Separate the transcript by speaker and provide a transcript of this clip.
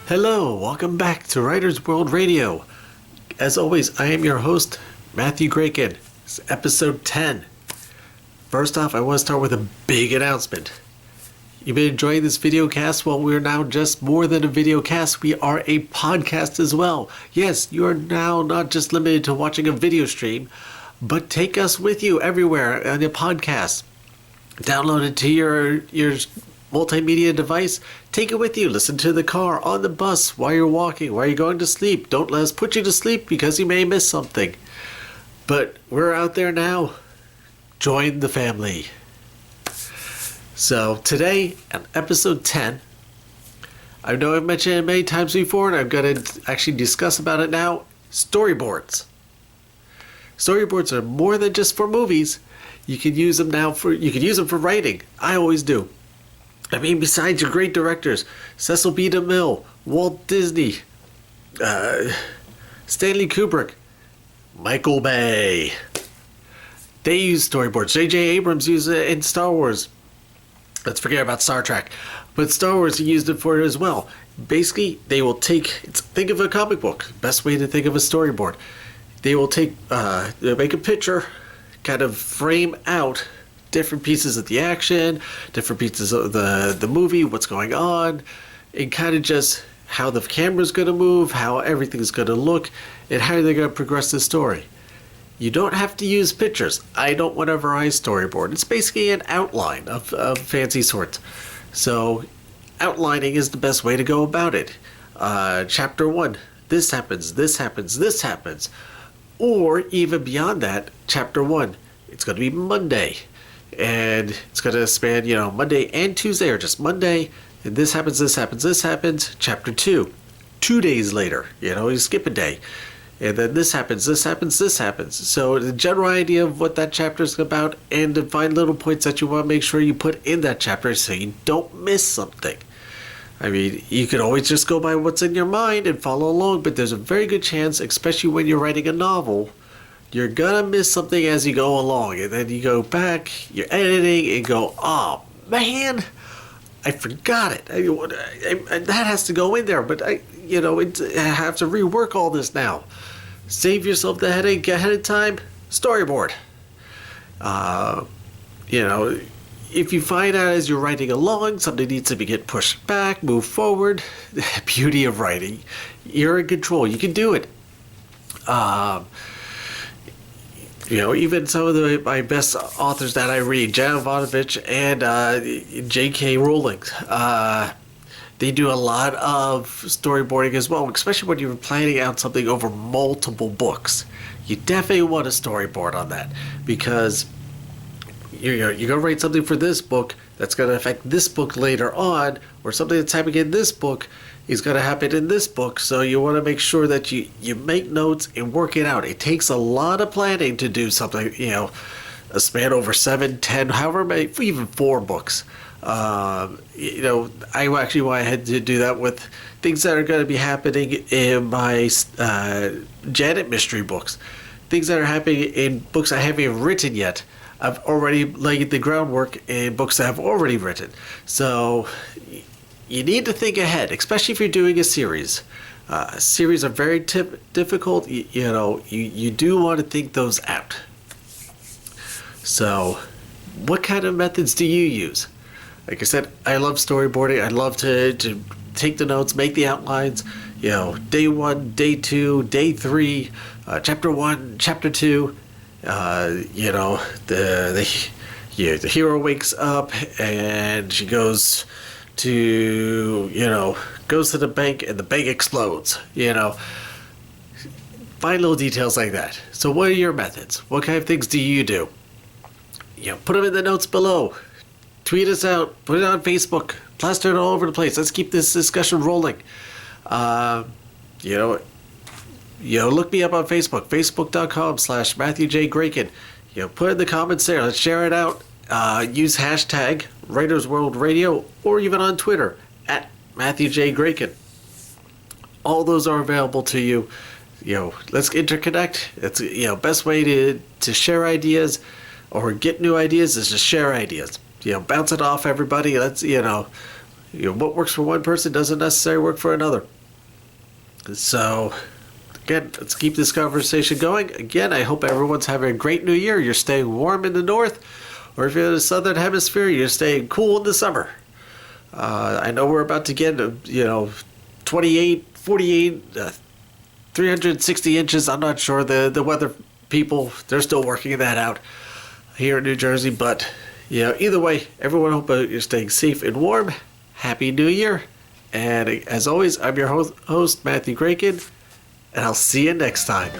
Speaker 1: Hello, welcome back to Writer's World Radio. As always, I am your host, Matthew Graken. It's episode 10. First off, I want to start with a big announcement. You've been enjoying this video cast? Well, we're now just more than a video cast. We are a podcast as well. Yes, you are now not just limited to watching a video stream, but take us with you everywhere on the podcast. Download it to your multimedia device. Take it with you. Listen to the car, on the bus, while you're walking, while you're going to sleep. Don't let us put you to sleep because you may miss something. But we're out there now. Join the family. So today, on episode 10, I know I've mentioned it many times before, and I'm going to actually discuss about it now. Storyboards. Storyboards are more than just for movies. You can use them now for writing. I always do. I mean, besides your great directors, Cecil B. DeMille, Walt Disney, Stanley Kubrick, Michael Bay. They use storyboards. J.J. Abrams used it in Star Wars. Let's forget about Star Trek. But Star Wars, he used it for it as well. Basically, they will think of a comic book. Best way to think of a storyboard. They will they'll make a picture, kind of frame out different pieces of the action, different pieces of the movie, what's going on, and kind of just how the camera's going to move, how everything's going to look, and how they're going to progress the story. You don't have to use pictures. I don't whenever I storyboard. It's basically an outline of fancy sorts. So outlining is the best way to go about it. Chapter 1, this happens, this happens, this happens. Or even beyond that, chapter 1, it's going to be Monday. And it's going to span, Monday and Tuesday, or just Monday. And this happens, this happens, this happens. Chapter 2, 2 days later, you skip a day. And then this happens, this happens, this happens. So the general idea of what that chapter is about, and to find little points that you want to make sure you put in that chapter so you don't miss something. I mean, you can always just go by what's in your mind and follow along, but there's a very good chance, especially when you're writing a novel, you're gonna miss something as you go along, and then you go back, you're editing, and go, oh man, I forgot it. That has to go in there, but I have to rework all this now. Save yourself the headache ahead of time. Storyboard. If you find out as you're writing along, something needs to get pushed back, move forward. The beauty of writing, you're in control. You can do it. Even some of my best authors that I read, Jan Ivanovich and J.K. Rowling, they do a lot of storyboarding as well, especially when you're planning out something over multiple books. You definitely want a storyboard on that, because you're going to write something for this book that's going to affect this book later on, or something that's happening in this book is going to happen in this book. So you want to make sure that you make notes and work it out. It takes a lot of planning to do something, a span over 7, 10, however many, even 4 books. I actually went ahead to do that with things that are going to be happening in my Janet mystery books. Things that are happening in books I haven't even written yet. I've already laid the groundwork in books that I've already written. So you need to think ahead, especially if you're doing a series. Series are very difficult. You do want to think those out. So what kind of methods do you use? Like I said, I love storyboarding. I love to take the notes, make the outlines. Day 1, day 2, day 3, chapter 1, chapter 2. The hero wakes up and she goes to the bank and the bank explodes. Find little details like that. So what are your methods? What kind of things do you do? Put them in the notes below. Tweet us out. Put it on Facebook. Plaster it all over the place. Let's keep this discussion rolling. Look me up on Facebook. Facebook.com/Matthew J. Graken. Put in the comments there. Let's share it out. Use hashtag Writers World Radio, or even on Twitter at Matthew J. Graken. All those are available to you. Let's interconnect. It's best way to share ideas or get new ideas is to share ideas. Bounce it off everybody. Let's what works for one person doesn't necessarily work for another. So, again, let's keep this conversation going. Again, I hope everyone's having a great new year. You're staying warm in the north, or if you're in the southern hemisphere, you're staying cool in the summer. I know we're about to get, 28, 48, 360 inches. I'm not sure. The weather people, they're still working that out here in New Jersey. But, either way, everyone hope you're staying safe and warm. Happy New Year. And as always, I'm your host, Matthew Kraken, and I'll see you next time.